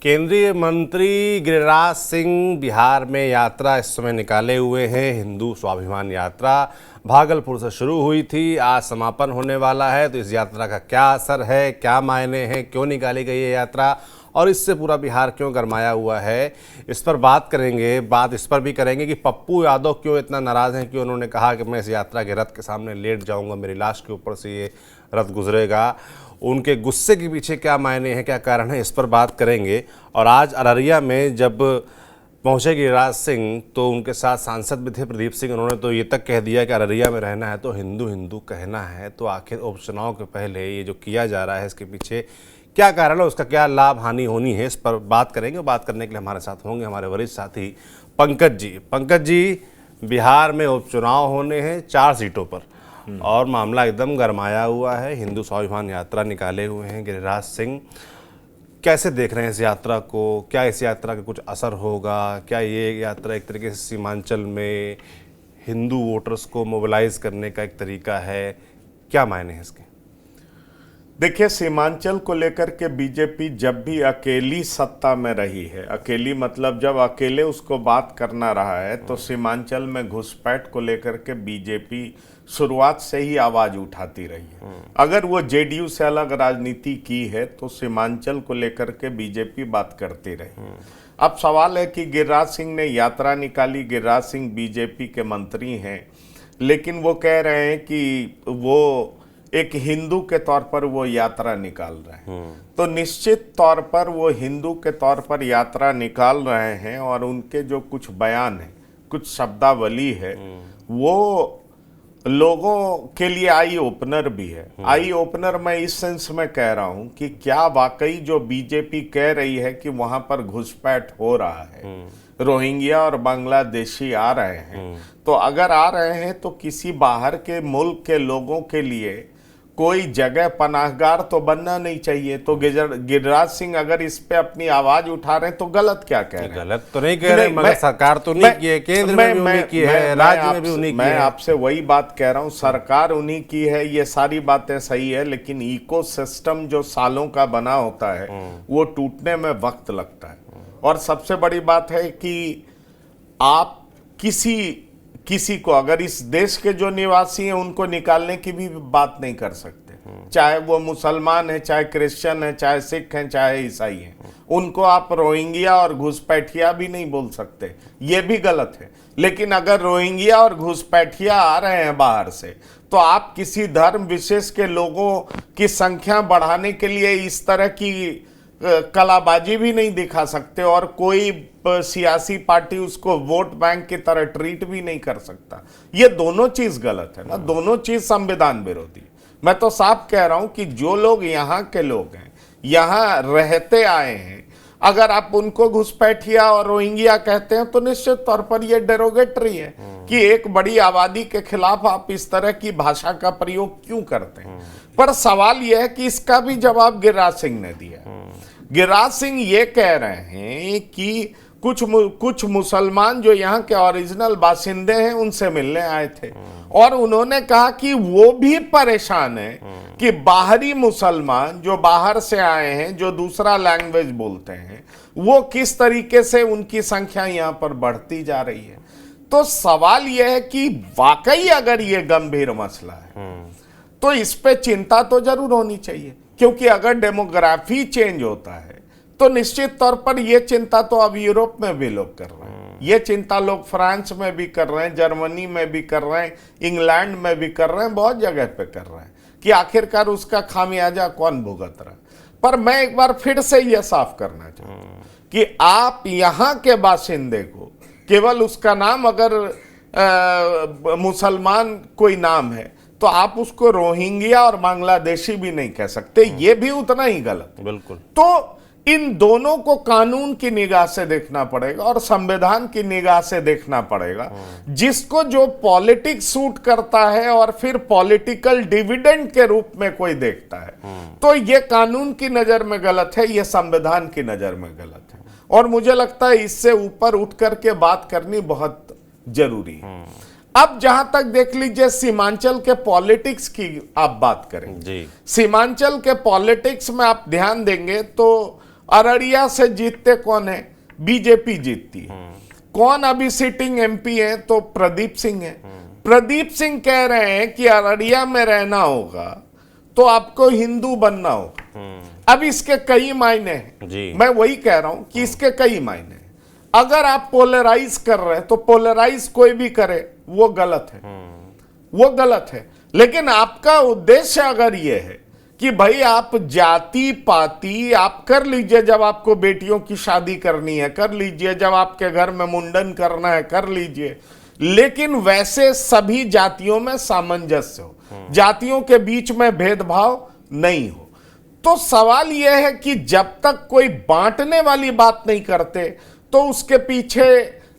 केंद्रीय मंत्री गिरिराज सिंह बिहार में यात्रा इस समय निकाले हुए हैं। हिंदू स्वाभिमान यात्रा भागलपुर से शुरू हुई थी, आज समापन होने वाला है। तो इस यात्रा का क्या असर है, क्या मायने हैं, क्यों निकाली गई है यात्रा और इससे पूरा बिहार क्यों गरमाया हुआ है, इस पर बात करेंगे। बात इस पर भी करेंगे कि पप्पू यादव क्यों इतना नाराज़ हैं कि उन्होंने कहा कि मैं इस यात्रा के रथ के सामने लेट जाऊंगा, मेरी लाश के ऊपर से ये रथ गुजरेगा। उनके गुस्से के पीछे क्या मायने हैं, क्या कारण है, इस पर बात करेंगे। और आज अररिया में जब पहुंचे गिरिराज सिंह तो उनके साथ सांसद भी थे प्रदीप सिंह। उन्होंने तो ये तक कह दिया कि अररिया में रहना है तो हिंदू हिंदू कहना है। तो आखिर उपचुनाव के पहले ये जो किया जा रहा है इसके पीछे क्या कारण है, उसका क्या लाभ हानि होनी है, इस पर बात करेंगे। बात करने के लिए हमारे साथ होंगे हमारे वरिष्ठ साथी पंकज जी। पंकज जी, बिहार में उपचुनाव होने हैं 4 सीटों पर और मामला एकदम गरमाया हुआ है। हिंदू स्वाभिमान यात्रा निकाले हुए हैं गिरिराज सिंह, कैसे देख रहे हैं इस यात्रा को? क्या इस यात्रा का कुछ असर होगा? क्या ये यात्रा एक तरीके से सीमांचल में हिंदू वोटर्स को मोबिलाइज करने का एक तरीका है? क्या मायने हैं इसके? देखिए, सीमांचल को लेकर के बीजेपी जब भी अकेली सत्ता में रही है, अकेली मतलब जब अकेले उसको बात करना रहा है, तो सीमांचल में घुसपैठ को लेकर के बीजेपी शुरुआत से ही आवाज उठाती रही है। अगर वो जेडीयू से अलग राजनीति की है तो सीमांचल को लेकर के बीजेपी बात करती रही। अब सवाल है कि गिरिराज सिंह ने यात्रा निकाली। गिरिराज सिंह बीजेपी के मंत्री हैं, लेकिन वो कह रहे हैं कि वो एक हिंदू के तौर पर वो यात्रा निकाल रहे हैं। तो निश्चित तौर पर वो हिंदू के तौर पर यात्रा निकाल रहे हैं और उनके जो कुछ बयान है, कुछ शब्दावली है, वो लोगों के लिए आई ओपनर भी है। आई ओपनर मैं इस सेंस में कह रहा हूं कि क्या वाकई जो बीजेपी कह रही है कि वहां पर घुसपैठ हो रहा है, रोहिंग्या और बांग्लादेशी आ रहे हैं, तो अगर आ रहे हैं तो किसी बाहर के मुल्क के लोगों के लिए कोई जगह पनाहगार तो बनना नहीं चाहिए। तो गिरिराज सिंह अगर इस पे अपनी आवाज उठा रहे हैं तो गलत क्या कह रहे हैं? गलत तो नहीं कह रहे, मगर सरकार तो नहीं की है, केंद्र में भी उन्हीं की है, राज्य में भी उन्हीं की है। मैं आपसे वही बात कह रहा हूं, सरकार उन्हीं की है, ये सारी बातें सही है, लेकिन इकोसिस्टम जो सालों का बना होता है वो टूटने में वक्त लगता है। और सबसे बड़ी बात है कि आप किसी को अगर इस देश के जो निवासी हैं उनको निकालने की भी बात नहीं कर सकते, चाहे वो मुसलमान है, चाहे क्रिश्चियन है, चाहे सिख हैं, चाहे ईसाई हैं। उनको आप रोहिंग्या और घुसपैठिया भी नहीं बोल सकते, ये भी गलत है। लेकिन अगर रोहिंग्या और घुसपैठिया आ रहे हैं बाहर से, तो आप किसी धर्म विशेष के लोगों की संख्या बढ़ाने के लिए इस तरह की कलाबाजी भी नहीं दिखा सकते और कोई सियासी पार्टी उसको वोट बैंक की तरह ट्रीट भी नहीं कर सकता। ये दोनों चीज गलत है ना, दोनों चीज संविधान विरोधी। मैं तो साफ कह रहा हूं कि जो लोग यहाँ के लोग हैं, यहाँ रहते आए हैं, अगर आप उनको घुसपैठिया और रोहिंग्या कहते हैं तो निश्चित तौर पर यह डेरोगेटरी है कि एक बड़ी आबादी के खिलाफ आप इस तरह की भाषा का प्रयोग क्यों करते हैं। पर सवाल यह है कि इसका भी जवाब गिरिराज सिंह ने दिया। गिरिराज सिंह ये कह रहे हैं कि कुछ मुसलमान जो यहाँ के ओरिजिनल बासिंदे हैं उनसे मिलने आए थे और उन्होंने कहा कि वो भी परेशान है कि बाहरी मुसलमान जो बाहर से आए हैं, जो दूसरा लैंग्वेज बोलते हैं, वो किस तरीके से उनकी संख्या यहाँ पर बढ़ती जा रही है। तो सवाल यह है कि वाकई अगर ये गंभीर मसला है तो इस पे चिंता तो जरूर होनी चाहिए, क्योंकि अगर डेमोग्राफी चेंज होता है तो निश्चित तौर पर यह चिंता तो अब यूरोप में भी लोग कर रहे हैं, ये चिंता लोग फ्रांस में भी कर रहे हैं, जर्मनी में भी कर रहे हैं, इंग्लैंड में भी कर रहे हैं, बहुत जगह पे कर रहे हैं कि आखिरकार उसका खामियाजा कौन भुगत रहा है। पर मैं एक बार फिर से यह साफ करना चाहता हूं कि आप यहाँ के बाशिंदे को केवल उसका नाम अगर मुसलमान कोई नाम है तो आप उसको रोहिंग्या और बांग्लादेशी भी नहीं कह सकते, ये भी उतना ही गलत। बिल्कुल। तो इन दोनों को कानून की निगाह से देखना पड़ेगा और संविधान की निगाह से देखना पड़ेगा। जिसको जो पॉलिटिक्स सूट करता है और फिर पॉलिटिकल डिविडेंड के रूप में कोई देखता है तो ये कानून की नजर में गलत है, ये संविधान की नजर में गलत है। और मुझे लगता है इससे ऊपर उठ करके बात करनी बहुत जरूरी है। अब जहां तक देख लीजिए सीमांचल के पॉलिटिक्स की आप बात करें जी। सीमांचल के पॉलिटिक्स में आप ध्यान देंगे तो अररिया से जीतते कौन है? बीजेपी जीतती है। कौन अभी सिटिंग एमपी है? तो प्रदीप सिंह है। प्रदीप सिंह कह रहे हैं कि अररिया में रहना होगा तो आपको हिंदू बनना होगा। अब इसके कई मायने हैं जी। मैं वही कह रहा हूं कि इसके कई मायने हैं। अगर आप पोलराइज कर रहे हैं तो पोलराइज कोई भी करे वो गलत है, वो गलत है। लेकिन आपका उद्देश्य अगर ये है कि भाई आप जाति पाति आप कर लीजिए, जब आपको बेटियों की शादी करनी है कर लीजिए, जब आपके घर में मुंडन करना है कर लीजिए, लेकिन वैसे सभी जातियों में सामंजस्य हो, जातियों के बीच में भेदभाव नहीं हो। तो सवाल यह है कि जब तक कोई बांटने वाली बात नहीं करते तो उसके पीछे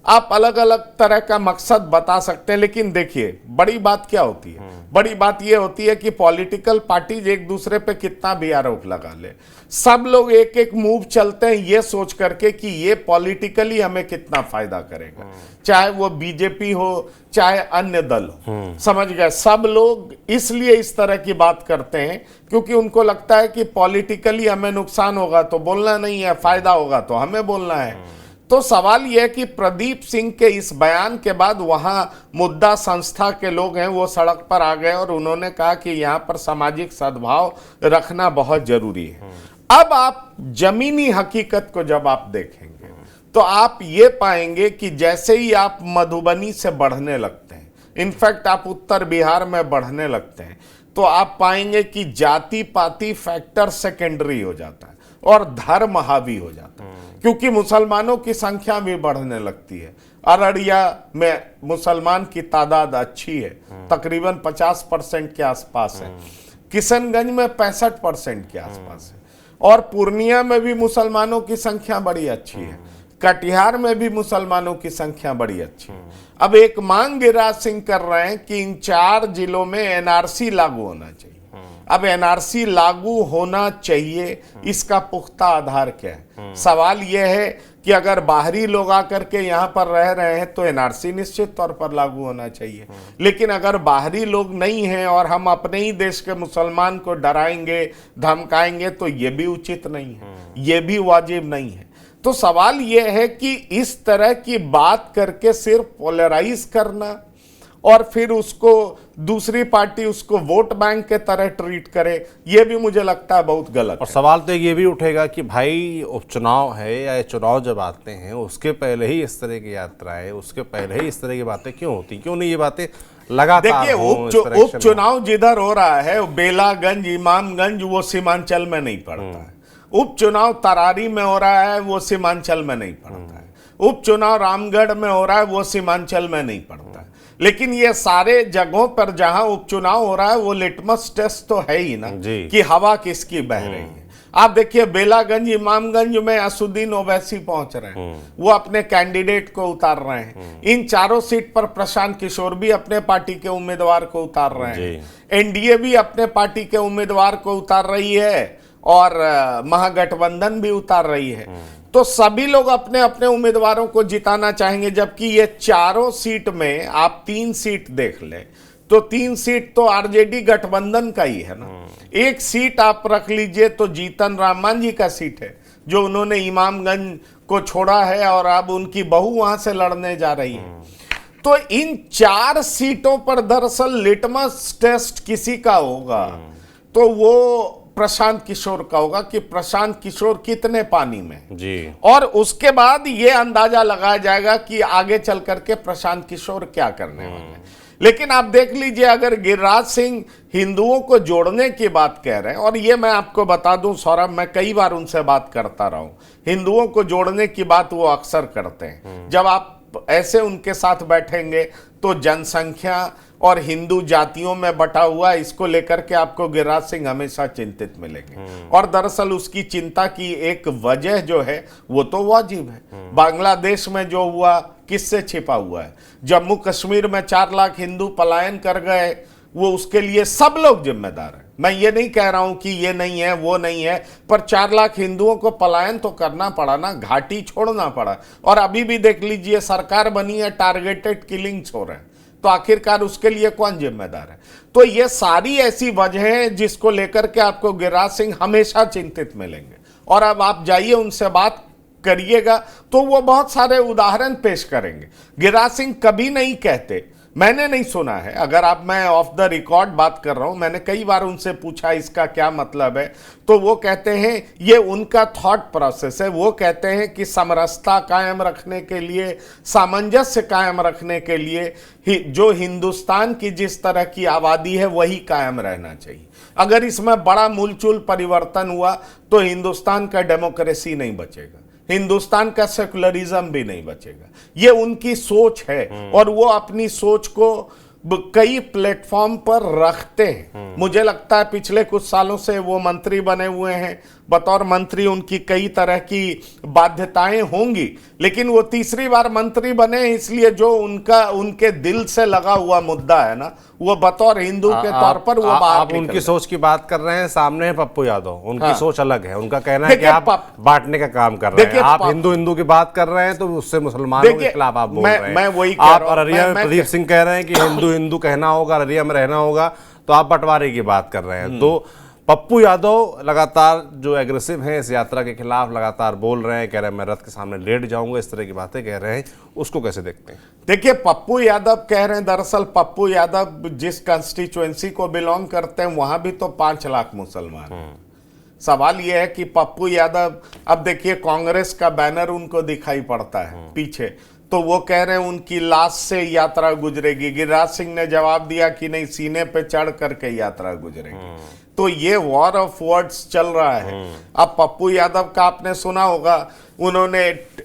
आप अलग अलग तरह का मकसद बता सकते हैं। लेकिन देखिए बड़ी बात क्या होती है? बड़ी बात यह होती है कि पॉलिटिकल पार्टीज एक दूसरे पे कितना भी आरोप लगा ले, सब लोग एक एक मूव चलते हैं ये सोच करके कि ये पॉलिटिकली हमें कितना फायदा करेगा, चाहे वो बीजेपी हो चाहे अन्य दल हो। समझ गए? सब लोग इसलिए इस तरह की बात करते हैं क्योंकि उनको लगता है कि पॉलिटिकली हमें नुकसान होगा तो बोलना नहीं है, फायदा होगा तो हमें बोलना है। तो सवाल यह है कि प्रदीप सिंह के इस बयान के बाद वहां मुद्दा संस्था के लोग हैं वो सड़क पर आ गए और उन्होंने कहा कि यहां पर सामाजिक सद्भाव रखना बहुत जरूरी है। अब आप जमीनी हकीकत को जब आप देखेंगे तो आप ये पाएंगे कि जैसे ही आप मधुबनी से बढ़ने लगते हैं, इनफैक्ट आप उत्तर बिहार में बढ़ने लगते हैं, तो आप पाएंगे कि जाति पाति फैक्टर सेकेंडरी हो जाता है और धर्म हावी हो जाता है, क्योंकि मुसलमानों की संख्या भी बढ़ने लगती है। अररिया में मुसलमान की तादाद अच्छी है, तकरीबन 50% के आसपास है। किशनगंज में 65% के आसपास है और पूर्णिया में भी मुसलमानों की संख्या बड़ी अच्छी है। कटिहार में भी मुसलमानों की संख्या बड़ी अच्छी है। अब एक मांग गिरिराज सिंह कर रहे हैं कि इन 4 जिलों में एनआरसी लागू होना चाहिए। अब एनआरसी लागू होना चाहिए, इसका पुख्ता आधार क्या है? सवाल यह है कि अगर बाहरी लोग आकर के यहां पर रह रहे हैं तो एनआरसी निश्चित तौर पर लागू होना चाहिए। लेकिन अगर बाहरी लोग नहीं हैं और हम अपने ही देश के मुसलमान को डराएंगे धमकाएंगे तो यह भी उचित नहीं है, यह भी वाजिब नहीं है। तो सवाल यह है कि इस तरह की बात करके सिर्फ पोलराइज करना और फिर उसको दूसरी पार्टी उसको वोट बैंक के तरह ट्रीट करे, यह भी मुझे लगता है बहुत गलत और है। सवाल तो ये भी उठेगा कि भाई उपचुनाव है या चुनाव जब आते हैं उसके पहले ही इस तरह की यात्राएं, उसके पहले ही इस तरह की बातें क्यों होती, क्यों नहीं ये बातें लगातार? देखिए उपचुनाव जिधर हो रहा है बेलागंज इमामगंज वो सीमांचल में नहीं पड़ता है। उपचुनाव तरारी में हो रहा है वो सीमांचल में नहीं पड़ता है। उपचुनाव रामगढ़ में हो रहा है वो सीमांचल में नहीं पड़ता है। लेकिन ये सारे जगहों पर जहां उपचुनाव हो रहा है वो लिटमस टेस्ट तो है ही ना कि हवा किसकी बह रही है। आप देखिए बेलागंज इमामगंज में असुद्दीन ओवैसी पहुंच रहे हैं, वो अपने कैंडिडेट को उतार रहे हैं। इन चारों सीट पर प्रशांत किशोर भी अपने पार्टी के उम्मीदवार को उतार रहे हैं, एनडीए भी अपने पार्टी के उम्मीदवार को उतार रही है और महागठबंधन भी उतार रही है। तो सभी लोग अपने अपने उम्मीदवारों को जिताना चाहेंगे, जबकि ये चारों सीट में आप 3 सीट देख ले तो 3 सीट तो आरजेडी गठबंधन का ही है ना। एक सीट आप रख लीजिए तो जीतन राम मांझी का सीट है जो उन्होंने इमामगंज को छोड़ा है और अब उनकी बहू वहां से लड़ने जा रही है। तो इन 4 सीटों पर दरअसल लिटमस टेस्ट किसी का होगा तो वो प्रशांत किशोर का होगा कि प्रशांत किशोर कितने पानी में जी। और उसके बाद यह अंदाजा लगाया जाएगा कि आगे चल करके प्रशांत किशोर क्या करने वाले हैं। लेकिन आप देख लीजिए अगर गिरिराज सिंह हिंदुओं को जोड़ने की बात कह रहे हैं, और ये मैं आपको बता दूं सौरभ, मैं कई बार उनसे बात करता रहा हूं, हिंदुओं को जोड़ने की बात वो अक्सर करते हैं। जब आप ऐसे उनके साथ बैठेंगे तो जनसंख्या और हिंदू जातियों में बटा हुआ इसको लेकर के आपको गिरिराज सिंह हमेशा चिंतित मिलेंगे। और दरअसल उसकी चिंता की एक वजह जो है वो तो वाजिब है। बांग्लादेश में जो हुआ किससे छिपा हुआ है? जम्मू कश्मीर में 4 लाख हिंदू पलायन कर गए, वो उसके लिए सब लोग जिम्मेदार हैं। मैं ये नहीं कह रहा हूं कि ये नहीं है वो नहीं है, पर 4 लाख हिंदुओं को पलायन तो करना पड़ा ना, घाटी छोड़ना पड़ा। और अभी भी देख लीजिए सरकार बनी है, टारगेटेड किलिंग्स हो रहे हैं, तो आखिरकार उसके लिए कौन जिम्मेदार है? तो ये सारी ऐसी वजहें जिसको लेकर के आपको गिरिराज सिंह हमेशा चिंतित मिलेंगे और अब आप जाइए उनसे बात करिएगा तो वो बहुत सारे उदाहरण पेश करेंगे। गिरिराज सिंह कभी नहीं कहते, मैंने नहीं सुना है, अगर आप, मैं ऑफ द रिकॉर्ड बात कर रहा हूं, मैंने कई बार उनसे पूछा इसका क्या मतलब है, तो वो कहते हैं ये उनका थॉट प्रोसेस है। वो कहते हैं कि समरसता कायम रखने के लिए, सामंजस्य कायम रखने के लिए जो हिंदुस्तान की जिस तरह की आबादी है वही कायम रहना चाहिए। अगर इसमें बड़ा मूलचूल परिवर्तन हुआ तो हिंदुस्तान का डेमोक्रेसी नहीं बचेगा, हिंदुस्तान का सेकुलरिज्म भी नहीं बचेगा। ये उनकी सोच है और वो अपनी सोच को कई प्लेटफॉर्म पर रखते हैं। मुझे लगता है पिछले कुछ सालों से वो मंत्री बने हुए हैं, बतौर मंत्री उनकी कई तरह की बाध्यताएं होंगी, लेकिन वो तीसरी बार मंत्री बने, इसलिए जो उनके दिल से लगा हुआ मुद्दा है ना, वो बतौर हिंदू के तौर पर वो बाहर आप उनकी सोच की बात कर रहे हैं, सामने है पप्पू यादव, उनकी सोच अलग है। उनका कहना है कि आप बांटने का काम कर रहे हैं, आप हिंदू की बात कर रहे हैं तो उससे मुसलमानों के खिलाफ आप बोल रहे हैं। आप अररिया में प्रदीप सिंह कह रहे हैं कि हिंदू कहना होगा, अररिया में रहना होगा, तो आप बंटवारे की बात कर रहे हैं। तो पप्पू यादव लगातार जो एग्रेसिव हैं इस यात्रा के खिलाफ, लगातार बोल रहे हैं, कह रहे हैं मैं रथ के सामने लेट जाऊंगा, इस तरह की बातें कह रहे हैं, उसको कैसे देखते हैं? देखिए, पप्पू यादव कह रहे हैं, दरअसल पप्पू यादव जिस कंस्टिट्यूएंसी को बिलोंग करते हैं वहां भी तो 5 लाख मुसलमान हैं। सवाल यह है कि पप्पू यादव, अब देखिए कांग्रेस का बैनर उनको दिखाई पड़ता है पीछे, तो वो कह रहे हैं उनकी लाश से यात्रा गुजरेगी। गिरिराज सिंह ने जवाब दिया कि नहीं, सीने पे चढ़ करके यात्रा गुजरेगी। तो ये वॉर ऑफ वर्ड्स चल रहा है। अब पप्पू यादव का आपने सुना होगा, उन्होंने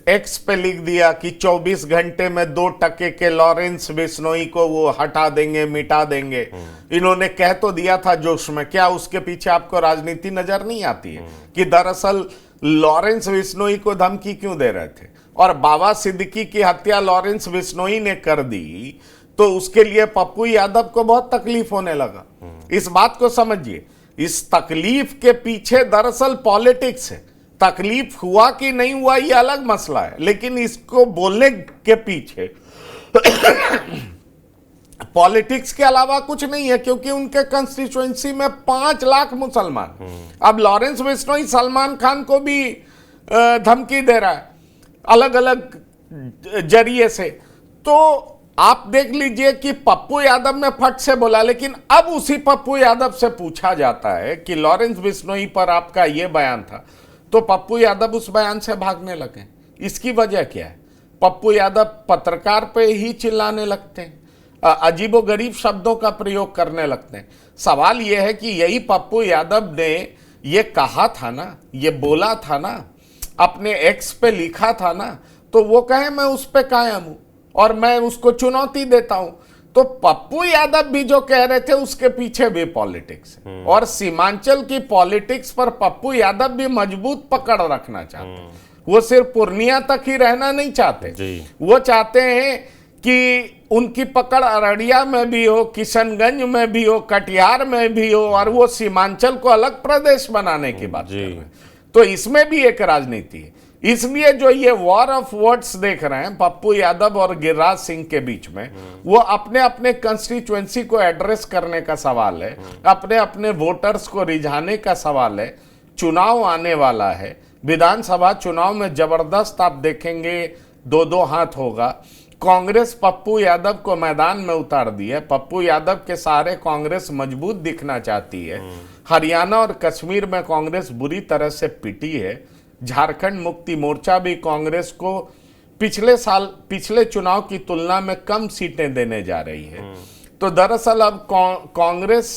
एक्स पे लिख दिया कि 24 घंटे में 2 टके के लॉरेंस बिश्नोई को वो हटा देंगे, मिटा देंगे। इन्होंने कह तो दिया था जोश में, क्या उसके पीछे आपको राजनीति नजर नहीं आती है कि दरअसल लॉरेंस बिश्नोई को धमकी क्यों दे रहे थे? और बाबा सिद्दीकी की हत्या लॉरेंस बिश्नोई ने कर दी तो उसके लिए पप्पू यादव को बहुत तकलीफ होने लगा। इस बात को समझिए, इस तकलीफ के पीछे दरअसल पॉलिटिक्स है। तकलीफ हुआ कि नहीं हुआ ये अलग मसला है, लेकिन इसको बोलने के पीछे पॉलिटिक्स के अलावा कुछ नहीं है, क्योंकि उनके कंस्टिट्यूएंसी में 5 लाख मुसलमान। अब लॉरेंस बिश्नोई सलमान खान को भी धमकी दे रहा है अलग अलग जरिए से। तो आप देख लीजिए कि पप्पू यादव ने फट से बोला, लेकिन अब उसी पप्पू यादव से पूछा जाता है कि लॉरेंस बिश्नोई पर आपका यह बयान था, तो पप्पू यादव उस बयान से भागने लगे। इसकी वजह क्या है? पप्पू यादव पत्रकार पे ही चिल्लाने लगते हैं, अजीबोगरीब शब्दों का प्रयोग करने लगते हैं। सवाल यह है कि यही पप्पू यादव ने ये कहा था ना, ये बोला था ना, अपने एक्स पे लिखा था ना, तो वो कहे मैं उस पे कायम हूं और मैं उसको चुनौती देता हूं। तो पप्पू यादव भी जो कह रहे थे उसके पीछे भी पॉलिटिक्स है, और सीमांचल की पॉलिटिक्स पर पप्पू यादव भी मजबूत पकड़ रखना चाहते हैं। वो सिर्फ पूर्णिया तक ही रहना नहीं चाहते, वो चाहते हैं कि उनकी पकड़ अररिया में भी हो, किशनगंज में भी हो, कटिहार में भी हो, और वो सीमांचल को अलग प्रदेश बनाने की बात कर रहे हैं। तो इसमें भी एक राजनीति है। इसलिए जो ये वॉर ऑफ वर्ड्स देख रहे हैं पप्पू यादव और गिरिराज सिंह के बीच में, वो अपने अपने कंस्टिट्यूएंसी को एड्रेस करने का सवाल है, अपने अपने वोटर्स को रिझाने का सवाल है। चुनाव आने वाला है, विधानसभा चुनाव में जबरदस्त आप देखेंगे 2-2 हाथ होगा। कांग्रेस पप्पू यादव को मैदान में उतार दी है, पप्पू यादव के सहारे कांग्रेस मजबूत दिखना चाहती है। हरियाणा और कश्मीर में कांग्रेस बुरी तरह से पिटी है। झारखंड मुक्ति मोर्चा भी कांग्रेस को पिछले चुनाव की तुलना में कम सीटें देने जा रही है। तो दरअसल अब कांग्रेस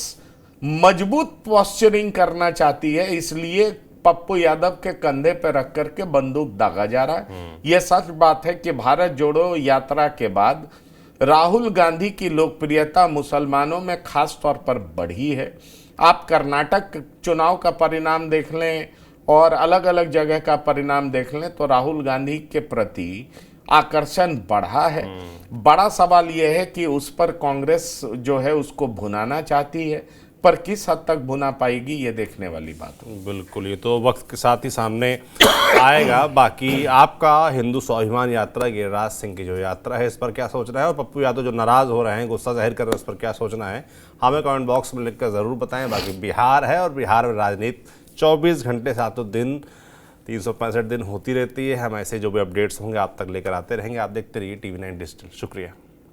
मजबूत पोस्चरिंग करना चाहती है, इसलिए पप्पू यादव के कंधे पर रख करके बंदूक दागा जा रहा है। यह सच बात है कि भारत जोड़ो यात्रा के बाद राहुल गांधी की लोकप्रियता मुसलमानों में खास तौर पर बढ़ी है। आप कर्नाटक चुनाव का परिणाम देख लें और अलग अलग जगह का परिणाम देख लें तो राहुल गांधी के प्रति आकर्षण बढ़ा है। बड़ा सवाल यह है कि उस पर कांग्रेस जो है उसको भुनाना चाहती है, पर किस हद तक भुना पाएगी ये देखने वाली बात है। बिल्कुल, ये तो वक्त के साथ ही सामने आएगा। बाकी आपका हिंदू स्वाभिमान यात्रा, गिरिराज सिंह की जो यात्रा है, इस पर क्या सोचना है? और पप्पू यादव जो नाराज हो रहे हैं, गुस्सा जाहिर कर रहे हैं, उस पर क्या सोचना है हमें कमेंट बॉक्स में लिखकर ज़रूर बताएं। बाकी बिहार है और बिहार में राजनीति 24 घंटे 7 दिन 365 दिन होती रहती है। हम ऐसे जो भी अपडेट्स होंगे आप तक लेकर आते रहेंगे। आप देखते रहिए TV9 डिजिटल। शुक्रिया।